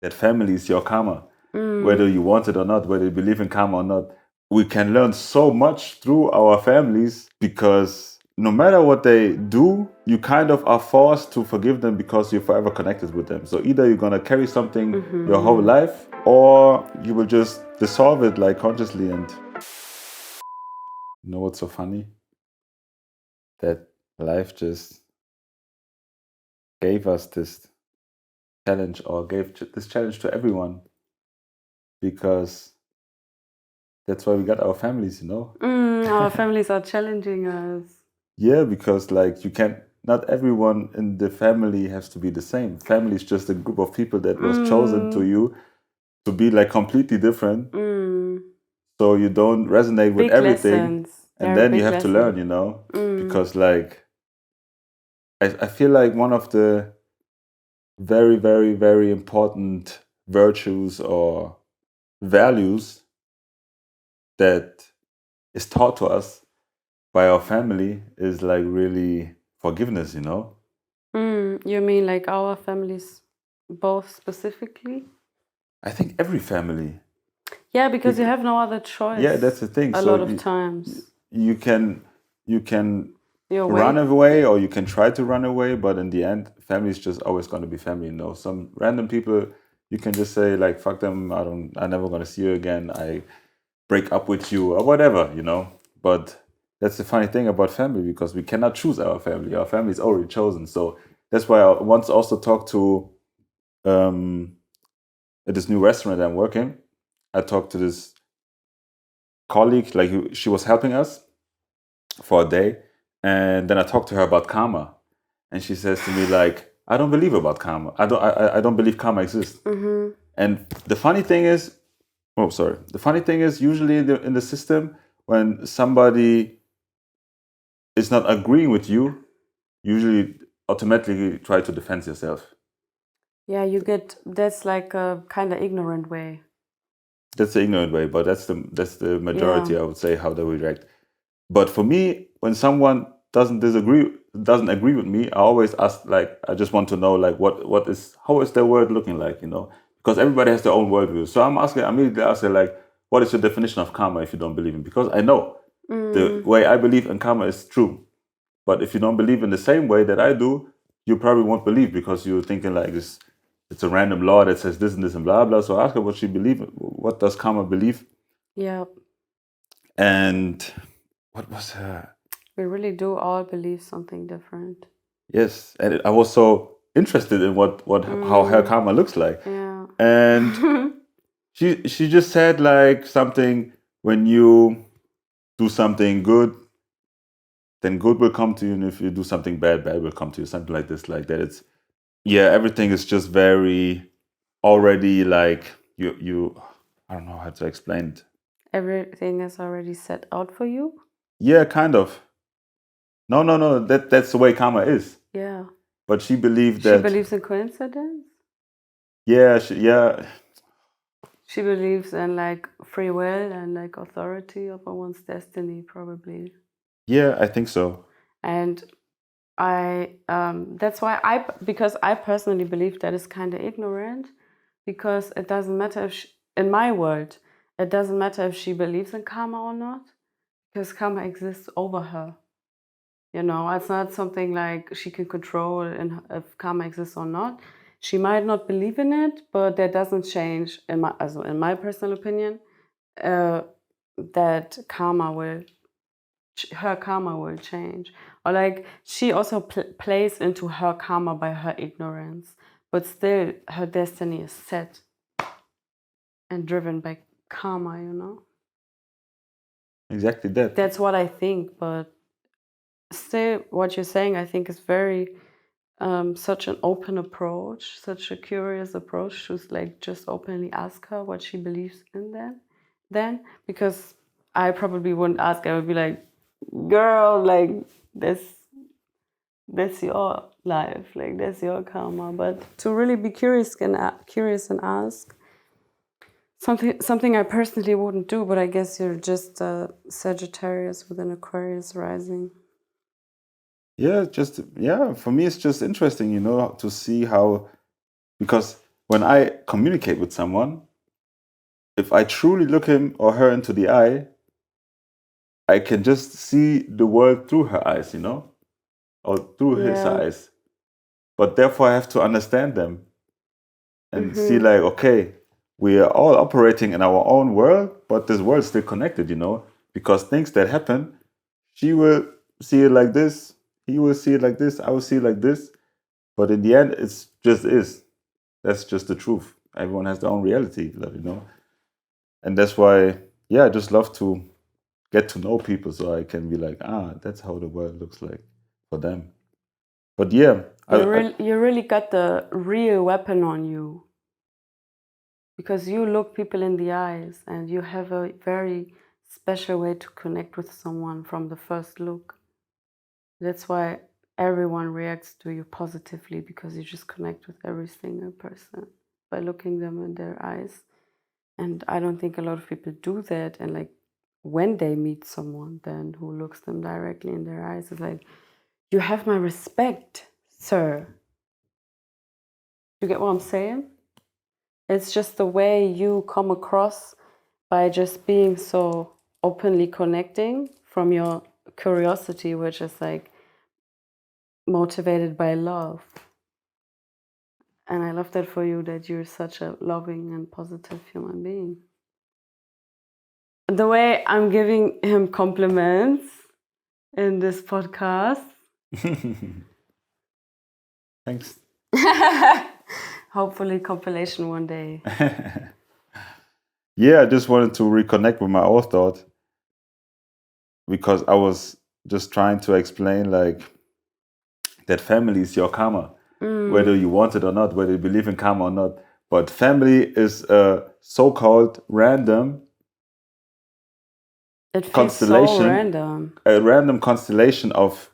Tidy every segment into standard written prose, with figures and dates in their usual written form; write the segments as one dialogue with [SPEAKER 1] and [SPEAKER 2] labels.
[SPEAKER 1] that family is your karma, whether you want it or not, whether you believe in karma or not. We can learn so much through our families because no matter what they do, you kind of are forced to forgive them because you're forever connected with them. So either you're gonna carry something your whole life, or you will just dissolve it like consciously. And you know what's so funny? That life just gave us this challenge, or gave this challenge to everyone, because that's why we got our families, you know?
[SPEAKER 2] Our families are challenging us.
[SPEAKER 1] Yeah, because like you can't, not everyone in the family has to be the same. Family is just a group of people that was chosen to you to be like completely different. So you don't resonate with
[SPEAKER 2] Big
[SPEAKER 1] everything.
[SPEAKER 2] lessons.
[SPEAKER 1] And
[SPEAKER 2] Very
[SPEAKER 1] then you
[SPEAKER 2] big
[SPEAKER 1] have to
[SPEAKER 2] lesson.
[SPEAKER 1] learn, you know? Because like I feel like one of the very, very, very important virtues or values that is taught to us by our family is like really forgiveness, you know?
[SPEAKER 2] You mean like our families both specifically?
[SPEAKER 1] I think every family.
[SPEAKER 2] Yeah, because you have no other choice.
[SPEAKER 1] Yeah, that's the thing.
[SPEAKER 2] A
[SPEAKER 1] So
[SPEAKER 2] lot of times.
[SPEAKER 1] you can
[SPEAKER 2] You're
[SPEAKER 1] run
[SPEAKER 2] away.
[SPEAKER 1] away, or you can try to run away, but in the end, family is just always going to be family. You know, some random people you can just say like, "Fuck them! I'm never going to see you again. I break up with you or whatever." You know, but that's the funny thing about family, because we cannot choose our family. Our family is already chosen. So that's why I once also talked to at this new restaurant I'm working. I talked to this colleague, like she was helping us for a day, and then I talked to her about karma, and she says to me like, I don't believe about karma. I don't believe karma exists. And the funny thing is, the funny thing is, usually in the system, when somebody is not agreeing with you, usually automatically try to defend yourself.
[SPEAKER 2] Yeah, that's like a kind of ignorant way.
[SPEAKER 1] That's the ignorant way, but that's the majority, I would say, how they react. But for me, when someone doesn't agree with me, I always ask, like, I just want to know like how is their world looking like, you know? Because everybody has their own worldview. So I'm immediately asking like, what is your definition of karma if you don't believe in? Because I know the way I believe in karma is true. But if you don't believe in the same way that I do, you probably won't believe, because you're thinking like this, it's a random law that says this and this and blah blah. So ask her what she believes. What does karma believe?
[SPEAKER 2] Yeah.
[SPEAKER 1] And what was her?
[SPEAKER 2] We really do all believe something different.
[SPEAKER 1] Yes, and I was so interested in how her karma looks like.
[SPEAKER 2] Yeah.
[SPEAKER 1] And she just said like something, when you do something good, then good will come to you, and if you do something bad, bad will come to you. Something like this, like that. It's, yeah, everything is just very already like you. I don't know how to explain it.
[SPEAKER 2] Everything is already set out for you.
[SPEAKER 1] Yeah, kind of. No. That's the way karma is.
[SPEAKER 2] Yeah.
[SPEAKER 1] But she believed
[SPEAKER 2] She
[SPEAKER 1] that.
[SPEAKER 2] believes in coincidence.
[SPEAKER 1] Yeah.
[SPEAKER 2] She believes in like free will and like authority over one's destiny, probably.
[SPEAKER 1] Yeah, I think so.
[SPEAKER 2] And that's why because I personally believe that is kind of ignorant, because it doesn't matter if in my world, it doesn't matter if she believes in karma or not, because karma exists over her. You know, it's not something like she can control and if karma exists or not. She might not believe in it, but that doesn't change, in my personal opinion, uh, that her karma will change. Or like she also plays into her karma by her ignorance, but still her destiny is set and driven by karma, you know?
[SPEAKER 1] Exactly that.
[SPEAKER 2] That's what I think, but still what you're saying I think is very such an open approach, such a curious approach to like just openly ask her what she believes in then because I probably wouldn't ask. I would be like, girl, like that's your life, like that's your karma. But to really be curious and ask something I personally wouldn't do. But I guess you're just a Sagittarius with an Aquarius rising.
[SPEAKER 1] Yeah, for me it's just interesting, you know, to see how, because when I communicate with someone, if I truly look him or her into the eye, I can just see the world through her eyes, you know, or through his
[SPEAKER 2] Yeah.
[SPEAKER 1] eyes. But therefore, I have to understand them and see,
[SPEAKER 2] Mhm.
[SPEAKER 1] like, okay, we are all operating in our own world, but this world's still connected, you know, because things that happen, she will see it like this, he will see it like this, I will see it like this. But in the end, it's just is. That's just the truth. Everyone has their own reality, you know. And that's why, yeah, I just love to get to know people so I can be like, that's how the world looks like for them. But yeah,
[SPEAKER 2] You really got the real weapon on you, because you look people in the eyes and you have a very special way to connect with someone from the first look. That's why everyone reacts to you positively, because you just connect with every single person by looking them in their eyes. And I don't think a lot of people do that. And like when they meet someone then who looks them directly in their eyes, it's like, you have my respect, sir. You get what I'm saying? It's just the way you come across by just being so openly connecting from your curiosity, which is like motivated by love. And I love that for you, that you're such a loving and positive human being. The way I'm giving him compliments in this podcast.
[SPEAKER 1] thanks.
[SPEAKER 2] Hopefully compilation one day.
[SPEAKER 1] Yeah, I just wanted to reconnect with my old thought because I was just trying to explain like that family is your karma, whether you want it or not, whether you believe in karma or not. But family is a so-called random
[SPEAKER 2] It feels
[SPEAKER 1] constellation,
[SPEAKER 2] so random.
[SPEAKER 1] a random constellation of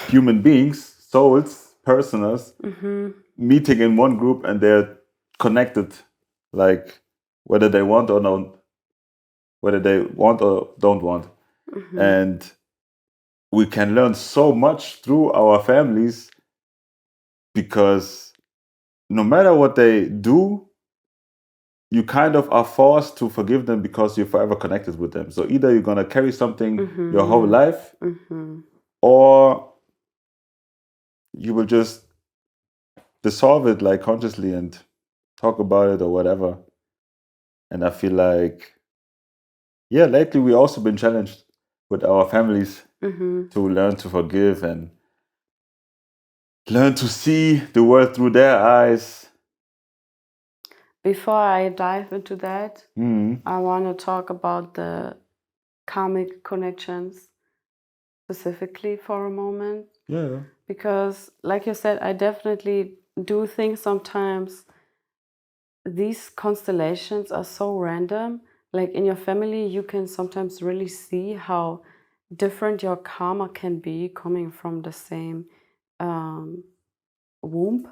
[SPEAKER 1] human beings, souls, personas, meeting in one group, and they're connected, like whether they want or not, whether they want or don't want. And we can learn so much through our families because no matter what they do, you kind of are forced to forgive them because you're forever connected with them. So either you're gonna carry something your whole life, or you will just dissolve it like consciously and talk about it or whatever. And I feel like, yeah, lately we also been challenged with our families to learn to forgive and learn to see the world through their eyes.
[SPEAKER 2] Before I dive into that, I want to talk about the karmic connections specifically for a moment.
[SPEAKER 1] Yeah.
[SPEAKER 2] Because, like you said, I definitely do think sometimes these constellations are so random. Like in your family, you can sometimes really see how different your karma can be coming from the same womb,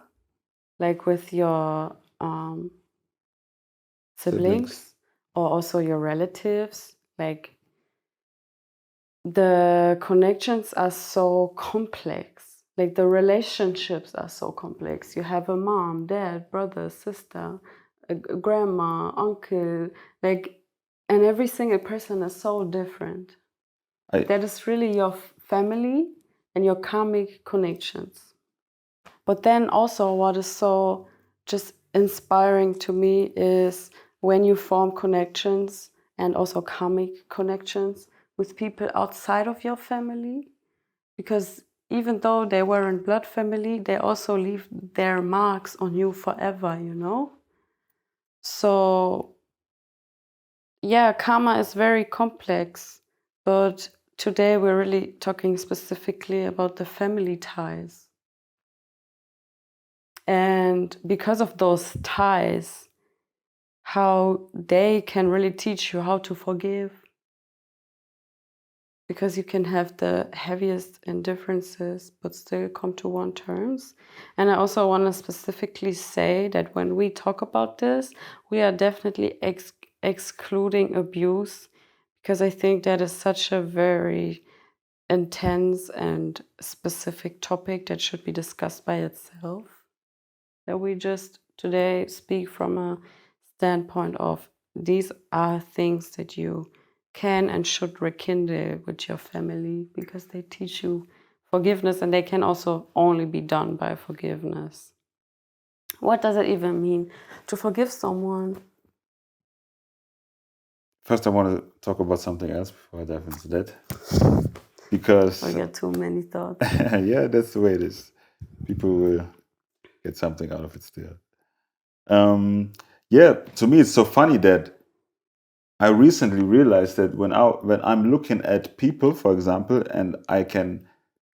[SPEAKER 2] like with your siblings or also your relatives. Like the connections are so complex. Like the relationships are so complex. You have a mom, dad, brother, sister, a grandma, uncle, like, and every single person is so different. That is really your family and your karmic connections. But then also what is so just inspiring to me is when you form connections and also karmic connections with people outside of your family, because even though they weren't blood family, they also leave their marks on you forever, you know? So yeah, karma is very complex, but today we're really talking specifically about the family ties. And because of those ties, how they can really teach you how to forgive. Because you can have the heaviest indifferences, but still come to one terms. And I also want to specifically say that when we talk about this, we are definitely excluding abuse, because I think that is such a very intense and specific topic that should be discussed by itself. That we just Today speak from a standpoint of these are things that you can and should rekindle with your family because they teach you forgiveness and they can also only be done by forgiveness. What does it even mean to forgive someone?
[SPEAKER 1] First, I want to talk about something else before I dive into that. Because
[SPEAKER 2] I get too many thoughts.
[SPEAKER 1] yeah, that's the way it is. People will get something out of it still. Yeah, to me, it's so funny that I recently realized that when I'm looking at people, for example, and I can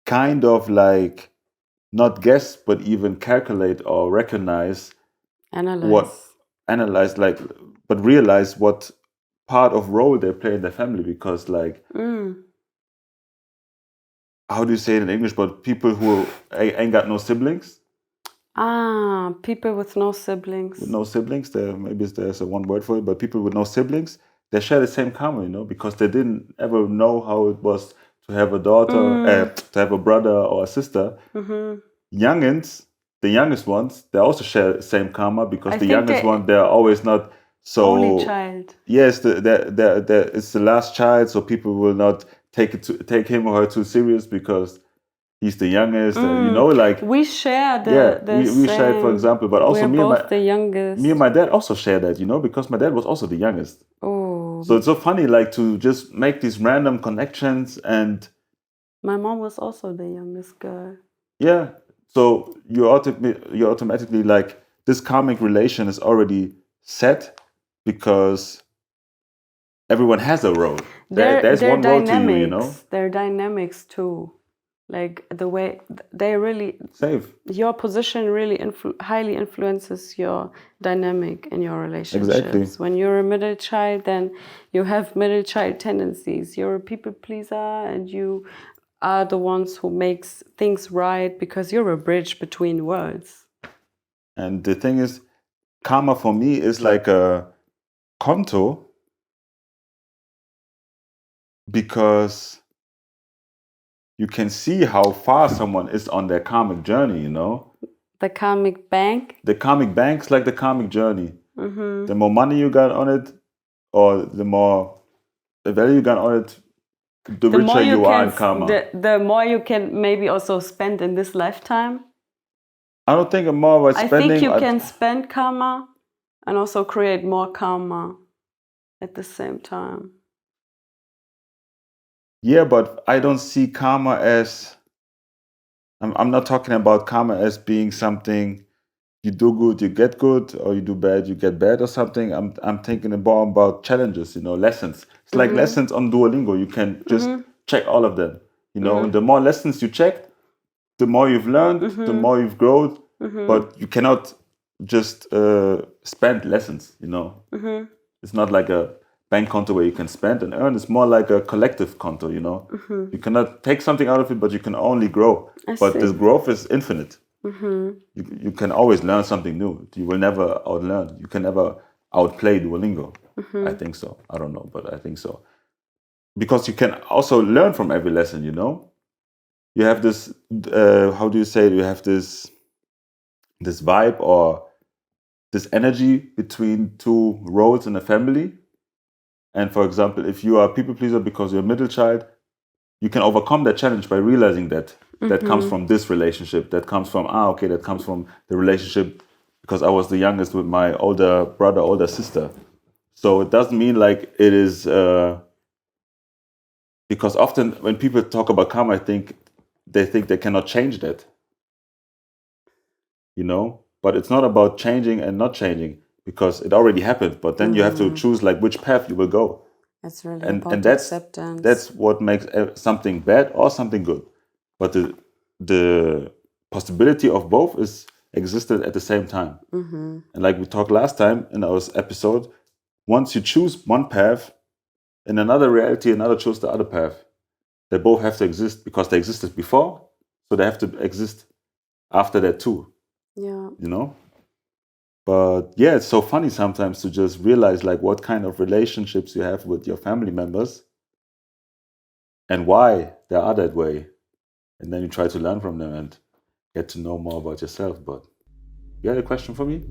[SPEAKER 1] kind of like not guess, but even calculate or recognize
[SPEAKER 2] Analyze.
[SPEAKER 1] but realize what part of role they play in their family. Because like, how do you say it in English? But people who ain't got no siblings.
[SPEAKER 2] People with no siblings.
[SPEAKER 1] With no siblings, there's a one word for it, but people with no siblings, they share the same karma, because they didn't ever know how it was to have a daughter, to have a brother or a sister. Youngins, the youngest ones, they also share the same karma because the youngest one, they're always not so.
[SPEAKER 2] Only child.
[SPEAKER 1] Yes, it's the last child, so people will not take him or her too serious because he's the youngest. Like
[SPEAKER 2] we share
[SPEAKER 1] we share it, for example, but also
[SPEAKER 2] the youngest.
[SPEAKER 1] Me and my dad also share that, because my dad was also the youngest.
[SPEAKER 2] Oh.
[SPEAKER 1] So it's so funny, like, to just make these random connections. And
[SPEAKER 2] my mom was also the youngest girl.
[SPEAKER 1] Yeah. So you automatically like this karmic relation is already set because everyone has a role. There's one role to you,
[SPEAKER 2] Their dynamics too. Like the way they really
[SPEAKER 1] save.
[SPEAKER 2] Your position really highly influences your dynamic in your relationships.
[SPEAKER 1] Exactly.
[SPEAKER 2] When you're a middle child, then you have middle child tendencies. You're a people pleaser and you are the ones who makes things right because you're a bridge between worlds.
[SPEAKER 1] And the thing is, karma for me is like a konto, because you can see how far someone is on their karmic journey,
[SPEAKER 2] The karmic bank?
[SPEAKER 1] The karmic bank's like the karmic journey. The more money you got on it, or the more value you got on it, the richer you are in karma.
[SPEAKER 2] The more you can maybe also spend in this lifetime.
[SPEAKER 1] I don't think more about spending.
[SPEAKER 2] I think you can spend karma and also create more karma at the same time.
[SPEAKER 1] Yeah, but I don't see karma as... I'm not talking about karma as being something you do good, you get good, or you do bad, you get bad or something. I'm thinking about challenges, lessons. It's like lessons on Duolingo. You can just check all of them. The more lessons you check, the more you've learned, the more you've grown. But you cannot just spend lessons, It's not like a bank konto where you can spend and earn. It's more like a collective konto, You cannot take something out of it, but you can only grow. But this growth is infinite. You can always learn something new. You will never outlearn. You can never outplay Duolingo. I think so. I don't know, but I think so. Because you can also learn from every lesson, You have this, how do you say it? You have this vibe or this energy between two roles in a family. And for example, if you are a people pleaser because you're a middle child, you can overcome that challenge by realizing that that comes from this relationship. That comes from, that comes from the relationship because I was the youngest with my older brother, older sister. So it doesn't mean like it is, because often when people talk about karma, I think they cannot change that, But it's not about changing and not changing because it already happened. But then you have to choose like which path you will go.
[SPEAKER 2] That's really about acceptance.
[SPEAKER 1] That's what makes something bad or something good. But the possibility of both is existed at the same time. And like we talked last time in our episode, once you choose one path, in another reality, another chose the other path. They both have to exist because they existed before, so they have to exist after that too.
[SPEAKER 2] Yeah.
[SPEAKER 1] But yeah, it's so funny sometimes to just realize like what kind of relationships you have with your family members and why they are that way. And then you try to learn from them and get to know more about yourself. But You had a question for me?